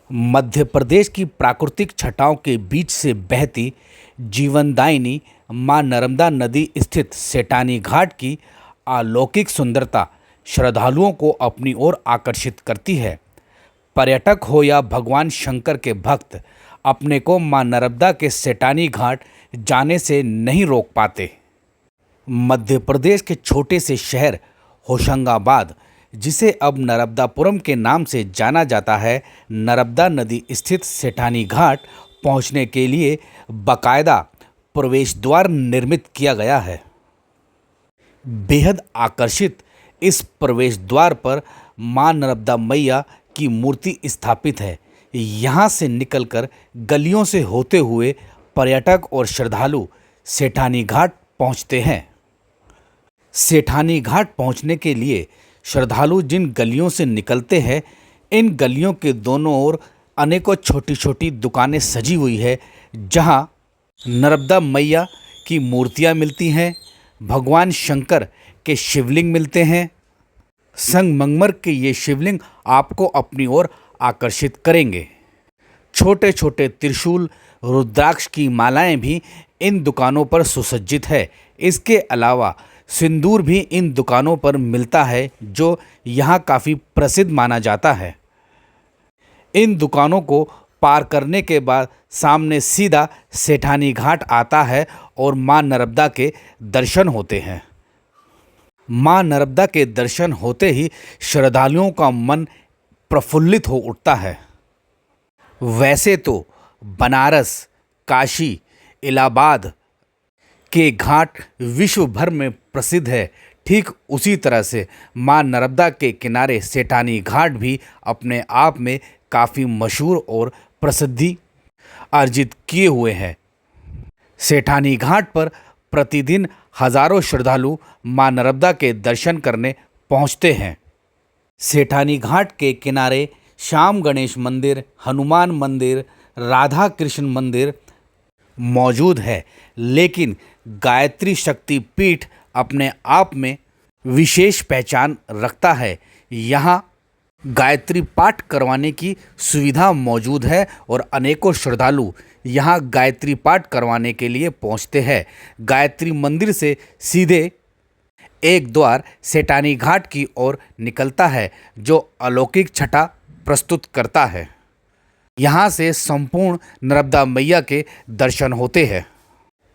मध्य प्रदेश की प्राकृतिक छटाओं के बीच से बहती जीवनदायिनी मां नर्मदा नदी स्थित सेठानी घाट की अलौकिक सुंदरता श्रद्धालुओं को अपनी ओर आकर्षित करती है। पर्यटक हो या भगवान शंकर के भक्त अपने को मां नर्मदा के सेठानी घाट जाने से नहीं रोक पाते। मध्य प्रदेश के छोटे से शहर होशंगाबाद, जिसे अब नर्मदापुरम के नाम से जाना जाता है, नर्मदा नदी स्थित सेठानी घाट पहुंचने के लिए बाकायदा प्रवेश द्वार निर्मित किया गया है। बेहद आकर्षित इस प्रवेश द्वार पर मां नर्मदा मैया की मूर्ति स्थापित है। यहां से निकलकर गलियों से होते हुए पर्यटक और श्रद्धालु सेठानी घाट पहुंचते हैं। सेठानी घाट पहुंचने के लिए श्रद्धालु जिन गलियों से निकलते हैं, इन गलियों के दोनों ओर अनेकों छोटी छोटी दुकानें सजी हुई है, जहां नर्मदा मैया की मूर्तियां मिलती हैं, भगवान शंकर के शिवलिंग मिलते हैं। संगमरमर के ये शिवलिंग आपको अपनी ओर आकर्षित करेंगे। छोटे छोटे त्रिशूल, रुद्राक्ष की मालाएं भी इन दुकानों पर सुसज्जित है। इसके अलावा सिंदूर भी इन दुकानों पर मिलता है, जो यहाँ काफ़ी प्रसिद्ध माना जाता है। इन दुकानों को पार करने के बाद सामने सीधा सेठानी घाट आता है और मां नर्मदा के दर्शन होते हैं। मां नर्मदा के दर्शन होते ही श्रद्धालुओं का मन प्रफुल्लित हो उठता है। वैसे तो बनारस, काशी, इलाहाबाद के घाट विश्व भर में प्रसिद्ध है, ठीक उसी तरह से मां नर्मदा के किनारे सेठानी घाट भी अपने आप में काफ़ी मशहूर और प्रसिद्धि अर्जित किए हुए हैं। सेठानी घाट पर प्रतिदिन हजारों श्रद्धालु मां नर्मदा के दर्शन करने पहुंचते हैं। सेठानी घाट के किनारे श्याम गणेश मंदिर, हनुमान मंदिर, राधा कृष्ण मंदिर मौजूद है, लेकिन गायत्री शक्ति पीठ अपने आप में विशेष पहचान रखता है। यहाँ गायत्री पाठ करवाने की सुविधा मौजूद है और अनेकों श्रद्धालु यहाँ गायत्री पाठ करवाने के लिए पहुँचते हैं। गायत्री मंदिर से सीधे एक द्वार सेठानी घाट की ओर निकलता है, जो अलौकिक छटा प्रस्तुत करता है। यहाँ से संपूर्ण नर्मदा मैया के दर्शन होते हैं।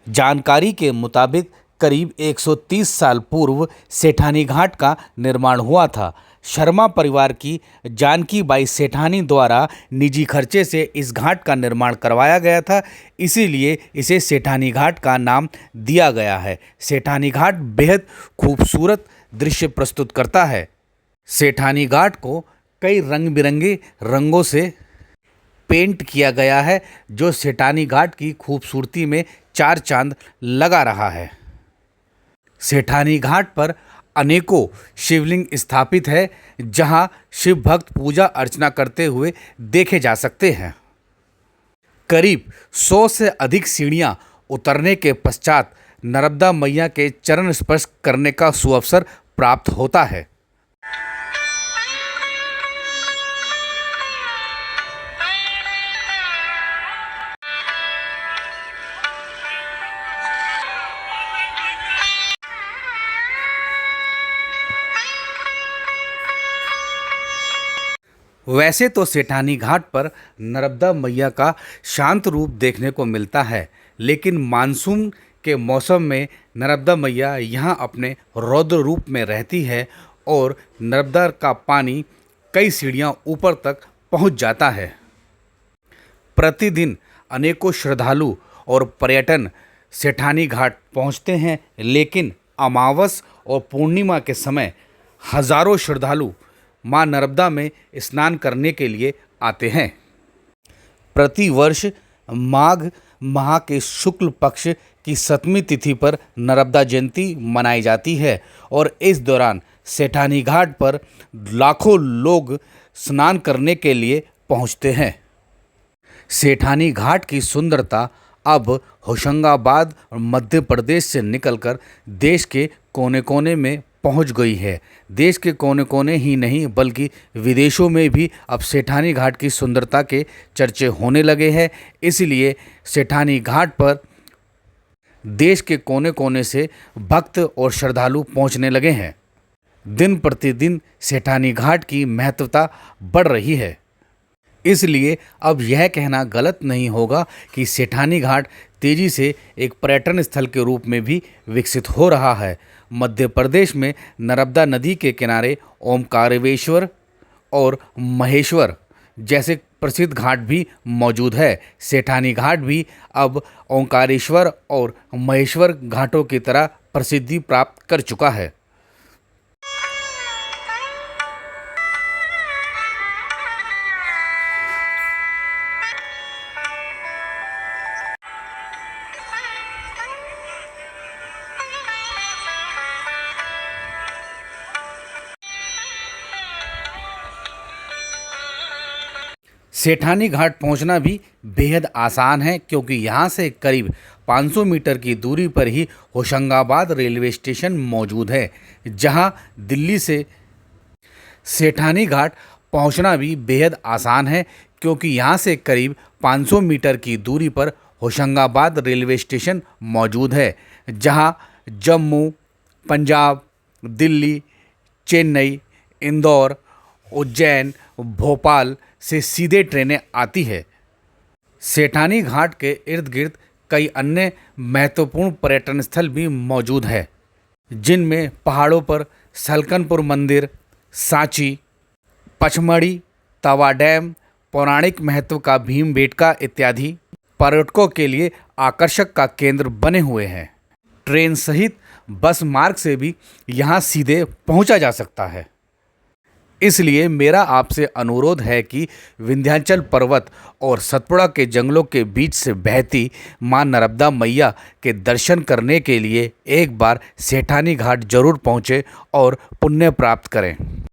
जानकारी के मुताबिक करीब 130 साल पूर्व सेठानी घाट का निर्माण हुआ था। शर्मा परिवार की जानकी बाई सेठानी द्वारा निजी खर्चे से इस घाट का निर्माण करवाया गया था, इसीलिए इसे सेठानी घाट का नाम दिया गया है। सेठानी घाट बेहद खूबसूरत दृश्य प्रस्तुत करता है। सेठानी घाट को कई रंग बिरंगे रंगों से पेंट किया गया है, जो सेठानी घाट की खूबसूरती में चार चांद लगा रहा है। सेठानी घाट पर अनेकों शिवलिंग स्थापित है, जहां शिव भक्त पूजा अर्चना करते हुए देखे जा सकते हैं। करीब 100 से अधिक सीढ़ियां उतरने के पश्चात नर्मदा मैया के चरण स्पर्श करने का सुअवसर प्राप्त होता है। वैसे तो सेठानी घाट पर नर्मदा मैया का शांत रूप देखने को मिलता है, लेकिन मानसून के मौसम में नर्मदा मैया यहाँ अपने रौद्र रूप में रहती है और नर्मदा का पानी कई सीढ़ियाँ ऊपर तक पहुँच जाता है। प्रतिदिन अनेकों श्रद्धालु और पर्यटन सेठानी घाट पहुँचते हैं, लेकिन अमावस और पूर्णिमा के समय हजारों श्रद्धालु मां नर्मदा में स्नान करने के लिए आते हैं। प्रतिवर्ष माघ माह के शुक्ल पक्ष की 7वीं तिथि पर नर्मदा जयंती मनाई जाती है और इस दौरान सेठानी घाट पर लाखों लोग स्नान करने के लिए पहुंचते हैं। सेठानी घाट की सुंदरता अब होशंगाबाद और मध्य प्रदेश से निकलकर देश के कोने कोने में पहुंच गई है। देश के कोने कोने ही नहीं बल्कि विदेशों में भी अब सेठानी घाट की सुंदरता के चर्चे होने लगे हैं। इसलिए सेठानी घाट पर देश के कोने कोने से भक्त और श्रद्धालु पहुंचने लगे हैं। दिन प्रतिदिन सेठानी घाट की महत्वता बढ़ रही है। इसलिए अब यह कहना गलत नहीं होगा कि सेठानी घाट तेजी से एक पर्यटन स्थल के रूप में भी विकसित हो रहा है। मध्य प्रदेश में नर्मदा नदी के किनारे ओमकारेश्वर और महेश्वर जैसे प्रसिद्ध घाट भी मौजूद है। सेठानी घाट भी अब ओंकारेश्वर और महेश्वर घाटों की तरह प्रसिद्धि प्राप्त कर चुका है। सेठानी घाट पहुंचना भी बेहद आसान है क्योंकि यहाँ से करीब 500 मीटर की दूरी पर ही होशंगाबाद रेलवे स्टेशन मौजूद है। जहाँ दिल्ली से सेठानी घाट पहुंचना भी बेहद आसान है क्योंकि यहाँ से करीब 500 मीटर की दूरी पर होशंगाबाद रेलवे स्टेशन मौजूद है। जहाँ जम्मू, पंजाब, दिल्ली, चेन्नई, इंदौर, उज्जैन, भोपाल से सीधे ट्रेनें आती है। सेठानी घाट के इर्द गिर्द कई अन्य महत्वपूर्ण पर्यटन स्थल भी मौजूद है, जिनमें पहाड़ों पर सलकनपुर मंदिर, सांची, पचमढ़ी, तवा डैम, पौराणिक महत्व का भीमबेटका इत्यादि पर्यटकों के लिए आकर्षक का केंद्र बने हुए हैं। ट्रेन सहित बस मार्ग से भी यहाँ सीधे पहुँचा जा सकता है। इसलिए मेरा आपसे अनुरोध है कि विंध्याचल पर्वत और सतपुड़ा के जंगलों के बीच से बहती मां नर्मदा मैया के दर्शन करने के लिए एक बार सेठानी घाट जरूर पहुँचें और पुण्य प्राप्त करें।